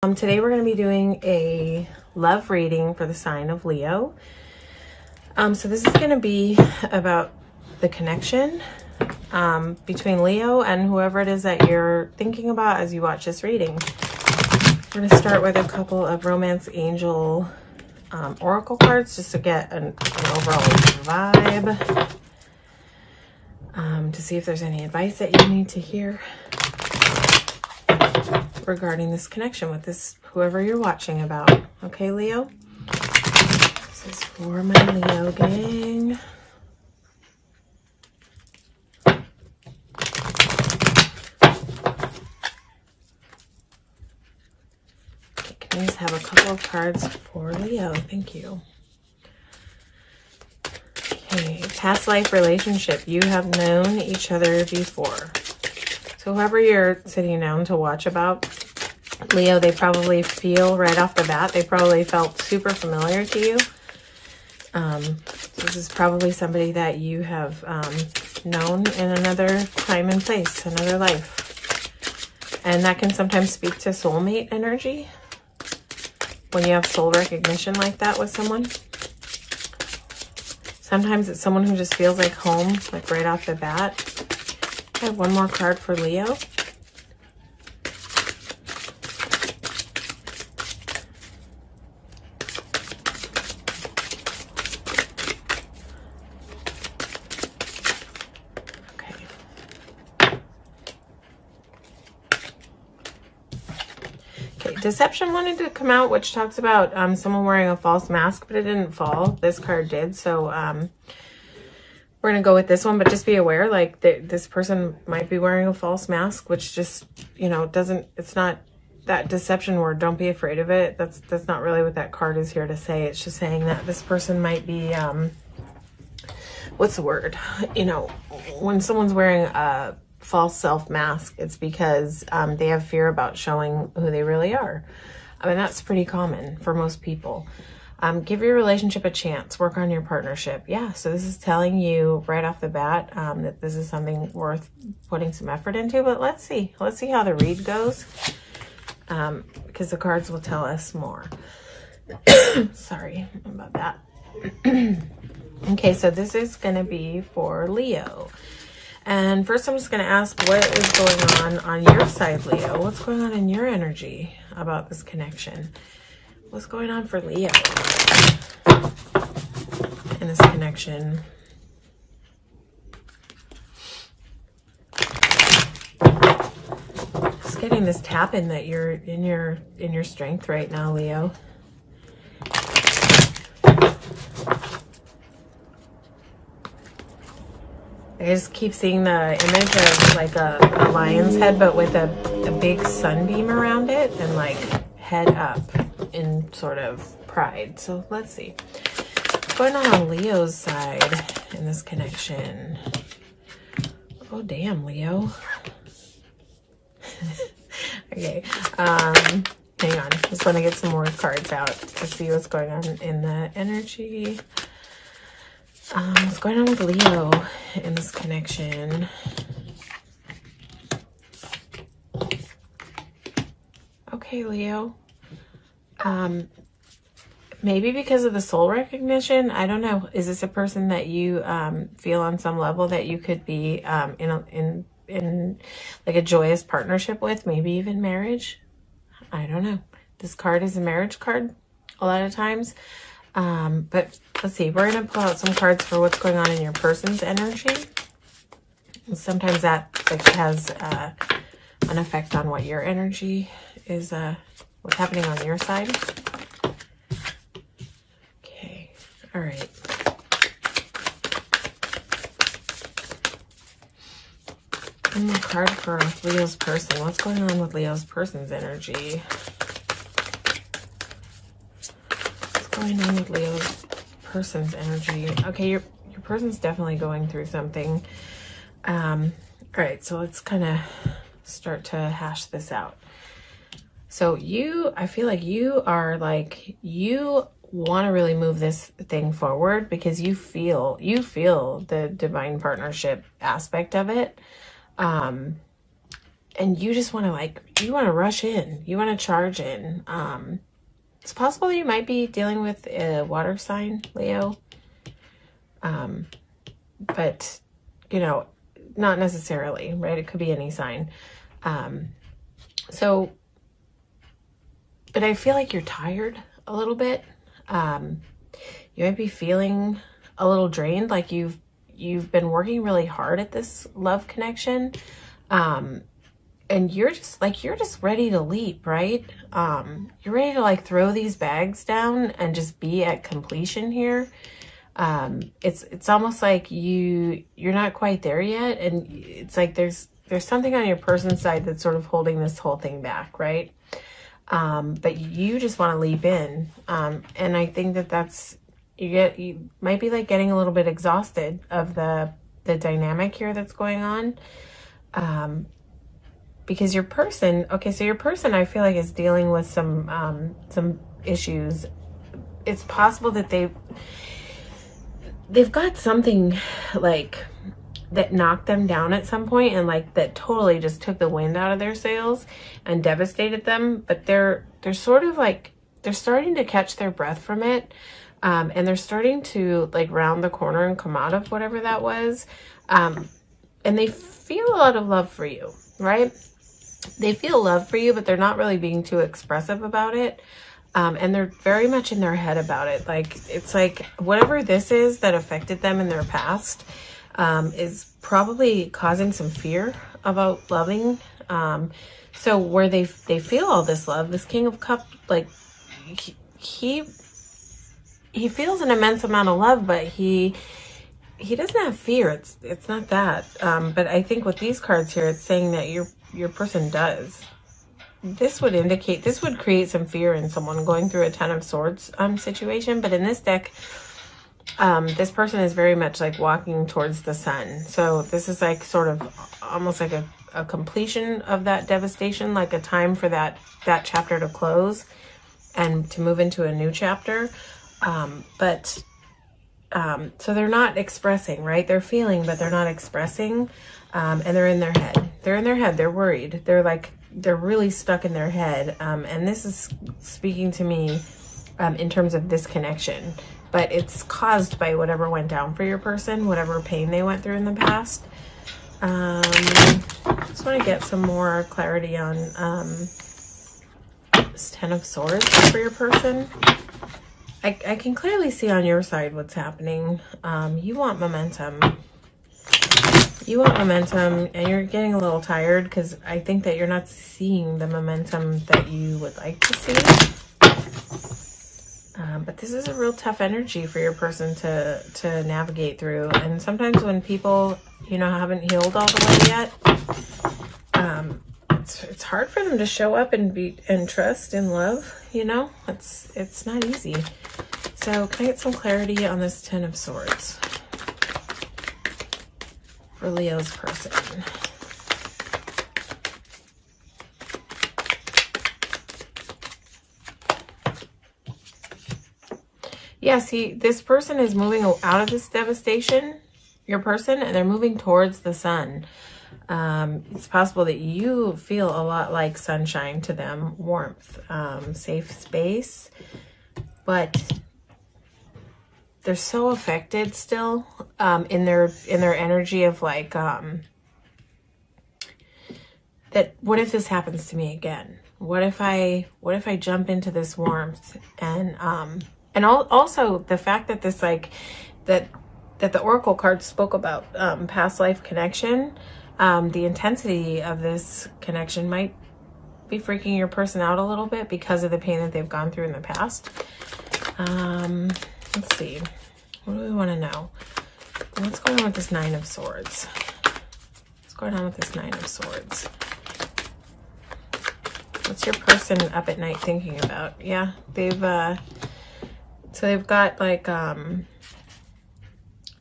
Today we're going to be doing a love reading for the sign of Leo. So this is going to be about the connection between Leo and whoever it is that you're thinking about as you watch this reading. We're going to start with a couple of Romance Angel oracle cards just to get an overall vibe, to see if there's any advice that you need to hear regarding this connection with this whoever you're watching about. Okay, Leo? This is for my Leo gang. Okay, can I just have a couple of cards for Leo? Thank you. Okay, past life relationship. You have known each other before. So whoever you're sitting down to watch about, Leo, they probably feel right off the bat, they probably felt super familiar to you. This is probably somebody that you have known in another time and place, another life. And that can sometimes speak to soulmate energy when you have soul recognition like that with someone. Sometimes it's someone who just feels like home, like right off the bat. I have one more card for Leo. Okay, Deception wanted to come out, which talks about someone wearing a false mask, but it didn't fall. This card did, so we're going to go with this one, but just be aware, like, this person might be wearing a false mask, which just, you know, it's not that deception word. Don't be afraid of it. That's not really what that card is here to say. It's just saying that this person might be, what's the word? You know, when someone's wearing a false self mask, it's because they have fear about showing who they really are. I mean, that's pretty common for most people. Give your relationship a chance. Work on your partnership. Yeah, so this is telling you right off the bat that this is something worth putting some effort into. But let's see. Let's see how the read goes, because the cards will tell us more. Sorry about that. Okay, so this is going to be for Leo. And first I'm just going to ask, what is going on your side, Leo? What's going on in your energy about this connection? What's going on for Leo in this connection? Just getting this tap in that you're in your strength right now, Leo. I just keep seeing the image of like a lion's head, but with a big sunbeam around it and like head up in sort of pride. So let's see what's going on Leo's side in this connection. Oh damn, Leo. Okay, hang on, just want to get some more cards out to see what's going on in the energy. What's going on with Leo in this connection? Okay, Leo. Maybe because of the soul recognition, I don't know. Is this a person that you feel on some level that you could be in like a joyous partnership with, maybe even marriage? I don't know. This card is a marriage card a lot of times. But let's see, we're going to pull out some cards for what's going on in your person's energy. And sometimes that like has an effect on what your energy is, what's happening on your side. Okay, all right. One more card for Leo's person. What's going on with Leo's person's energy? Going on with Leo's person's energy. Okay, your person's definitely going through something. All right, so let's kind of start to hash this out. So I feel like you want to really move this thing forward because you feel the divine partnership aspect of it. and you just want to you want to rush in, you want to charge in. It's possible that you might be dealing with a water sign, Leo. But, you know, not necessarily, right? It could be any sign. So, but I feel like you're tired a little bit. You might be feeling a little drained, like you've been working really hard at this love connection. And you're just ready to leap, right? You're ready to like throw these bags down and just be at completion here. It's almost like you're not quite there yet, and it's like there's something on your person's side that's sort of holding this whole thing back, right? But you just want to leap in, and I think that's you might be like getting a little bit exhausted of the dynamic here that's going on, because your person, okay, so your person I feel like is dealing with some issues. It's possible that they've got something like that knocked them down at some point, and like that totally just took the wind out of their sails and devastated them. But they're sort of like, they're starting to catch their breath from it. And they're starting to like round the corner and come out of whatever that was. And they feel a lot of love for you, right? They feel love for you, but they're not really being too expressive about it. And they're very much in their head about it. Like, it's like whatever this is that affected them in their past is probably causing some fear about loving. So where they feel all this love, this King of Cups, like he feels an immense amount of love, but he doesn't have fear. It's not that. But I think with these cards here, it's saying that your person does. This would create some fear in someone going through a Ten of Swords situation. But in this deck, this person is very much like walking towards the sun. So this is like sort of almost like a completion of that devastation, like a time for that chapter to close and to move into a new chapter. So they're not expressing, right? They're feeling, but they're not expressing. And they're in their head. They're worried. They're really stuck in their head. And this is speaking to me in terms of this connection, but it's caused by whatever went down for your person, whatever pain they went through in the past. Just want to get some more clarity on this Ten of Swords for your person. I can clearly see on your side what's happening. You want momentum. You want momentum, and you're getting a little tired because I think that you're not seeing the momentum that you would like to see. But this is a real tough energy for your person to navigate through. And sometimes when people, haven't healed all the way yet, it's hard for them to show up and trust and love. It's not easy. So can I get some clarity on this Ten of Swords for Leo's person? Yeah, see, this person is moving out of this devastation, your person, and they're moving towards the sun. It's possible that you feel a lot like sunshine to them, warmth, safe space, but they're so affected still in their energy of like that. What if this happens to me again? What if I jump into this warmth and also the fact that this that the Oracle card spoke about past life connection. The intensity of this connection might be freaking your person out a little bit because of the pain that they've gone through in the past. Let's see. What do we want to know? What's going on with this Nine of Swords? What's going on with this Nine of Swords? What's your person up at night thinking about? Yeah, they've got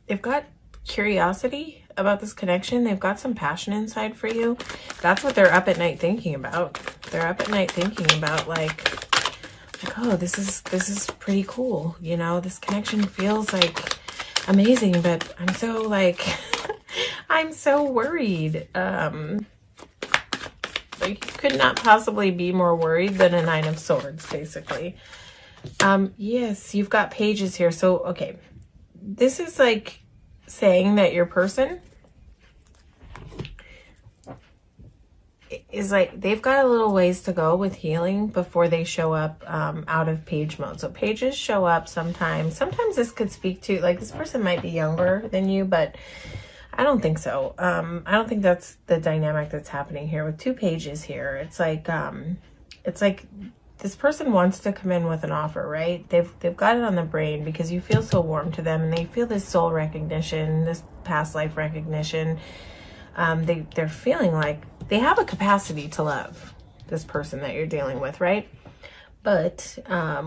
they've got curiosity about this connection. They've got some passion inside for you. That's what they're up at night thinking about. They're up at night thinking about like, oh, this is pretty cool. This connection feels like amazing, but I'm so like, I'm so worried. could not possibly be more worried than a Nine of Swords, basically. Yes, you've got pages here. So, okay, this is like saying that your person is like, they've got a little ways to go with healing before they show up out of page mode. So pages show up sometimes. Sometimes this could speak to, like, this person might be younger than you, but I don't think so. I don't think that's the dynamic that's happening here with two pages here. It's like this person wants to come in with an offer, right? They've got it on the brain because you feel so warm to them, and they feel this soul recognition, this past life recognition. They're feeling like they have a capacity to love this person that you're dealing with, right? But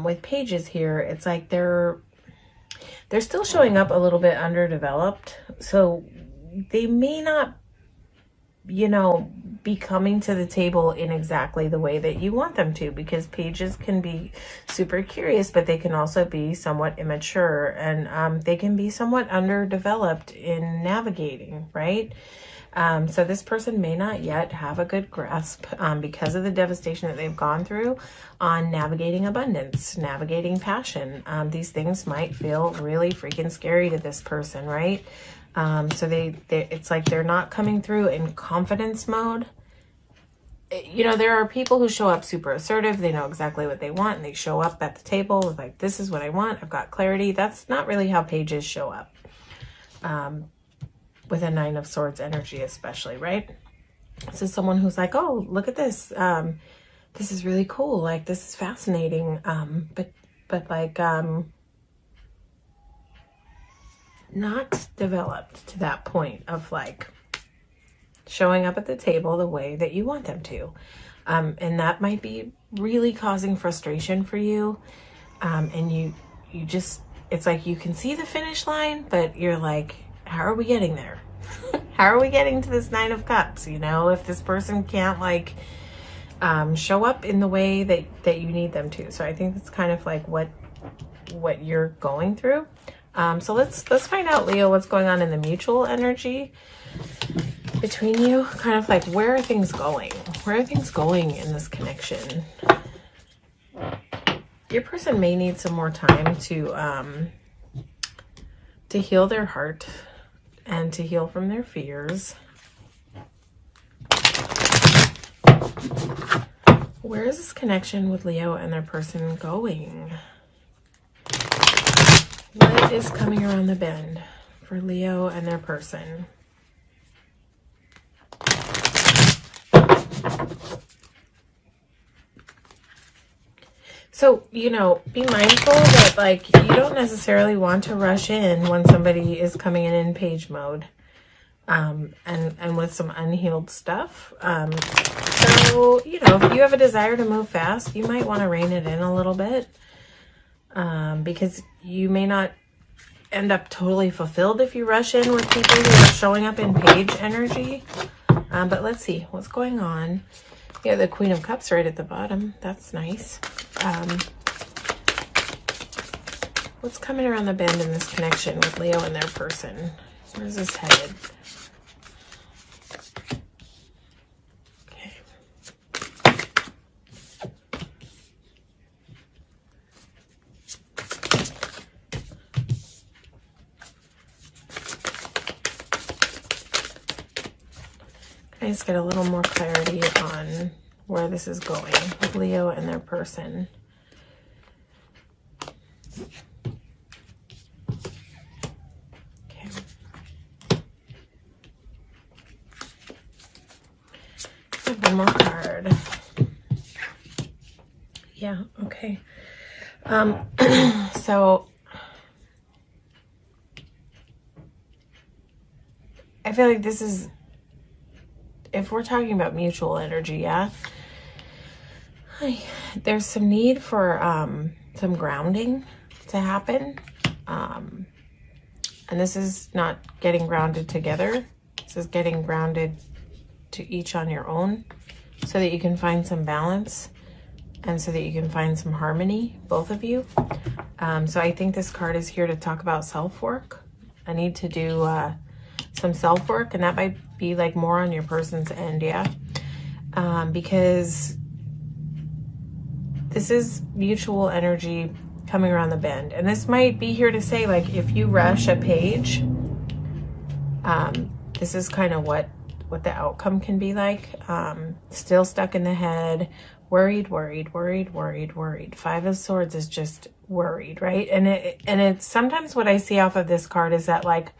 with pages here, it's like they're still showing up a little bit underdeveloped. So they may not, you know, be coming to the table in exactly the way that you want them to, because pages can be super curious, but they can also be somewhat immature, and they can be somewhat underdeveloped in navigating, right? So this person may not yet have a good grasp because of the devastation that they've gone through on navigating abundance, navigating passion. These things might feel really freaking scary to this person, right? So it's like they're not coming through in confidence mode. You know, there are people who show up super assertive. They know exactly what they want, and they show up at the table with like, this is what I want. I've got clarity. That's not really how pages show up. With a Nine of Swords energy, especially, right? This is someone who's like, oh, look at this. This is really cool. Like, this is fascinating. But like, not developed to that point of like showing up at the table the way that you want them to. And that might be really causing frustration for you. And you just, it's like you can see the finish line, but you're like, how are we getting there? How are we getting to this Nine of Cups? You know, if this person can't like show up in the way that you need them to. So I think that's kind of like what you're going through. So let's find out, Leo, what's going on in the mutual energy between you. Kind of like, where are things going? Where are things going in this connection? Your person may need some more time to heal their heart and to heal from their fears. Where is this connection with Leo and their person going? What is coming around the bend for Leo and their person? So, you know, be mindful that, like, you don't necessarily want to rush in when somebody is coming in page mode, and with some unhealed stuff. So, you know, if you have a desire to move fast, you might want to rein it in a little bit, because you may not end up totally fulfilled if you rush in with people who are showing up in page energy. But let's see what's going on. Yeah, the Queen of Cups right at the bottom. That's nice. What's coming around the bend in this connection with Leo and their person? Where's this headed? Okay. I just get a little more clarity on where this is going with Leo and their person. Okay. One more card. Yeah, okay. So I feel like this is, if we're talking about mutual energy, yeah, there's some need for some grounding to happen. And this is not getting grounded together. This is getting grounded to each on your own so that you can find some balance and so that you can find some harmony, both of you. So I think this card is here to talk about self-work. I need to do some self-work, and that might be like more on your person's end, yeah. because this is mutual energy coming around the bend. And this might be here to say, like, if you rush a page, this is kind of what the outcome can be like. Still stuck in the head, worried. Five of Swords is just worried, right? And it's sometimes what I see off of this card is that, like,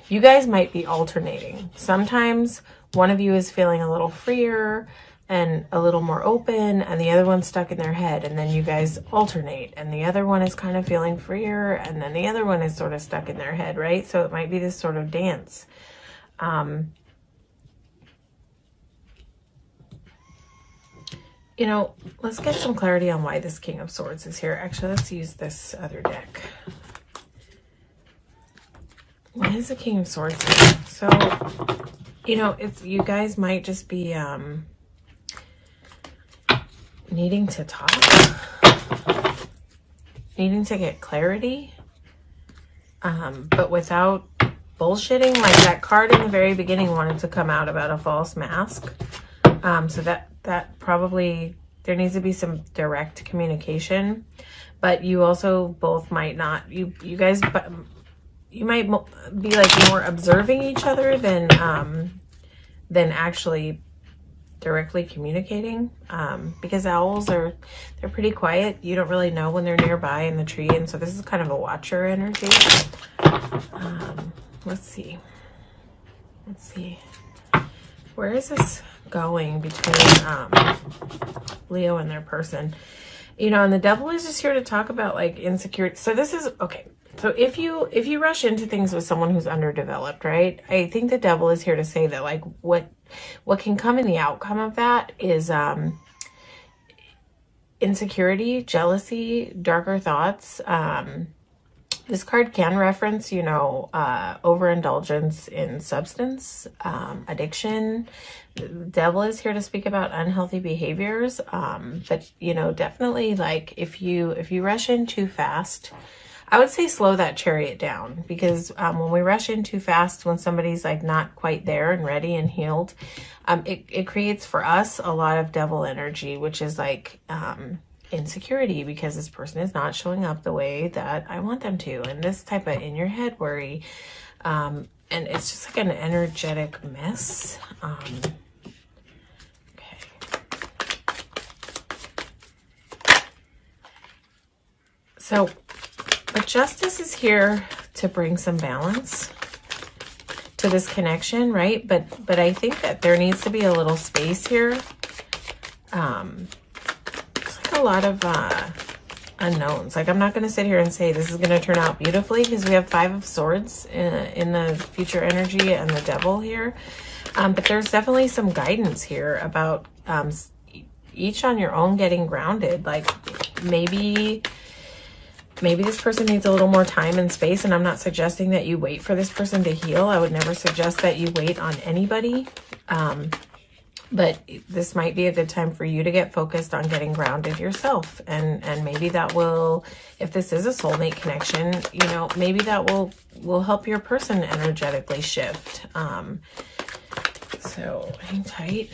you guys might be alternating. Sometimes one of you is feeling a little freer and a little more open, and the other one's stuck in their head, and then you guys alternate, and the other one is kind of feeling freer, and then the other one is sort of stuck in their head, right? So it might be this sort of dance. You know, let's get some clarity on why this King of Swords is here. Actually, let's use this other deck. Why is the King of Swords here? So, you know, you guys might just be needing to talk, needing to get clarity, but without bullshitting. Like that card in the very beginning wanted to come out about a false mask. So that probably, there needs to be some direct communication, but you also both might not, you guys, you might be like more observing each other than actually directly communicating, because owls they're pretty quiet. You don't really know when they're nearby in the tree, and so this is kind of a watcher energy. Let's see, where is this going between Leo and their person? You know, and the Devil is just here to talk about like insecurity. So this is okay. So if you rush into things with someone who's underdeveloped, right? I think the Devil is here to say that, like, what can come in the outcome of that is insecurity, jealousy, darker thoughts. This card can reference, you know, overindulgence in substance, addiction. The Devil is here to speak about unhealthy behaviors. But, you know, definitely, like, if you rush in too fast, I would say slow that chariot down, because when we rush in too fast, when somebody's like not quite there and ready and healed, it creates for us a lot of devil energy, which is like insecurity, because this person is not showing up the way that I want them to, and this type of in your head worry, and it's just like an energetic mess. Okay. So, but Justice is here to bring some balance to this connection, right? But I think that there needs to be a little space here. There's like a lot of unknowns. Like, I'm not going to sit here and say this is going to turn out beautifully, because we have Five of Swords in the future energy and the Devil here. But there's definitely some guidance here about each on your own getting grounded. Like, maybe this person needs a little more time and space, and I'm not suggesting that you wait for this person to heal. I would never suggest that you wait on anybody. But this might be a good time for you to get focused on getting grounded yourself. And maybe that will, if this is a soulmate connection, you know, maybe that will help your person energetically shift. So hang tight.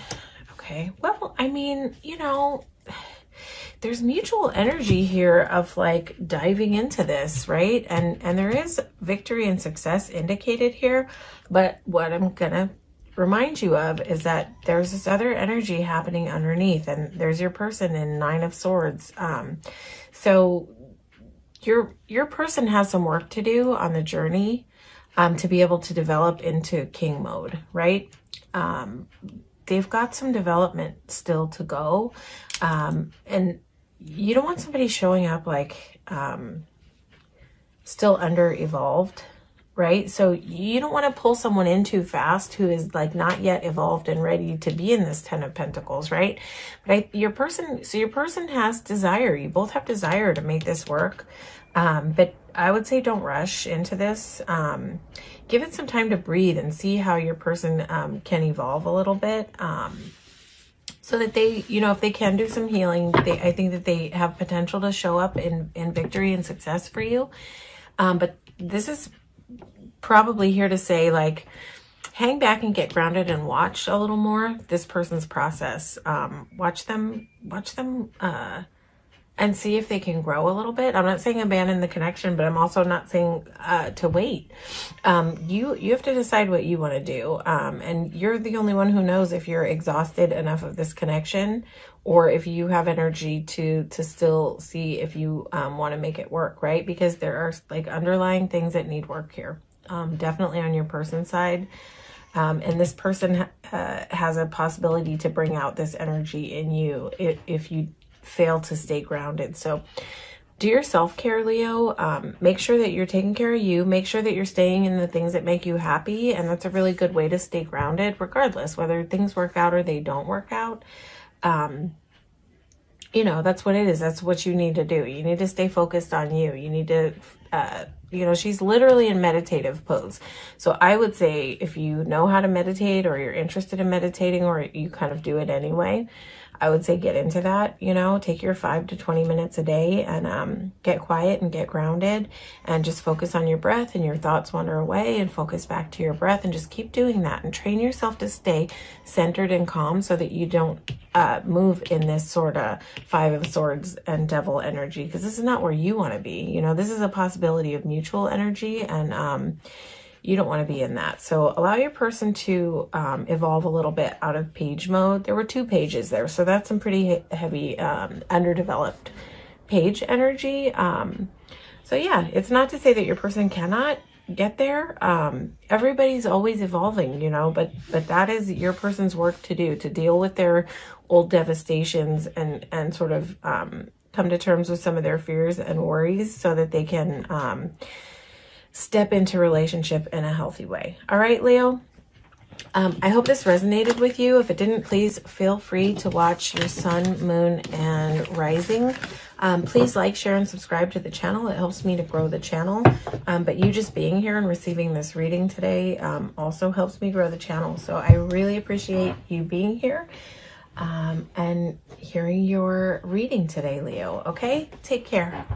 Okay. Well, I mean, you know, there's mutual energy here of like diving into this, right? And there is victory and success indicated here. But what I'm gonna remind you of is that there's this other energy happening underneath, and there's your person in Nine of Swords. So your person has some work to do on the journey to be able to develop into king mode, right? They've got some development still to go. And you don't want somebody showing up like still under evolved, right? So you don't want to pull someone in too fast who is like not yet evolved and ready to be in this Ten of Pentacles, right? But your person has desire. You both have desire to make this work. But I would say don't rush into this. Give it some time to breathe and see how your person can evolve a little bit. So that they, you know, if they can do some healing, I think that they have potential to show up in victory and success for you. But this is probably here to say, like, hang back and get grounded and watch a little more this person's process. Watch them, and see if they can grow a little bit. I'm not saying abandon the connection, but I'm also not saying to wait. You have to decide what you want to do, and you're the only one who knows if you're exhausted enough of this connection, or if you have energy to still see if you want to make it work, right? Because there are like underlying things that need work here, definitely on your person's side. And this person has a possibility to bring out this energy in you if you fail to stay grounded. So do your self-care, Leo. Make sure that you're taking care of you. Make sure that you're staying in the things that make you happy. And that's a really good way to stay grounded, regardless, whether things work out or they don't work out. You know, that's what it is. That's what you need to do. You need to stay focused on you. You need to, you know, she's literally in meditative pose. So I would say if you know how to meditate, or you're interested in meditating, or you kind of do it anyway, I would say get into that. You know, take your 5 to 20 minutes a day and get quiet and get grounded, and just focus on your breath, and your thoughts wander away, and focus back to your breath, and just keep doing that, and train yourself to stay centered and calm so that you don't move in this sort of 5 of Swords and Devil energy, because this is not where you want to be. You know, this is a possibility of mutual energy, and you don't want to be in that. So allow your person to evolve a little bit out of page mode. There were 2 pages there, so that's some pretty heavy underdeveloped page energy. So yeah, it's not to say that your person cannot get there. Everybody's always evolving, you know, but that is your person's work to do, to deal with their old devastations and sort of come to terms with some of their fears and worries so that they can step into relationship in a healthy way. All right, Leo. I hope this resonated with you. If it didn't, please feel free to watch your sun, moon, and rising. Please like, share, and subscribe to the channel. It helps me to grow the channel. But you just being here and receiving this reading today also helps me grow the channel. So I really appreciate you being here and hearing your reading today, Leo. Okay? Take care.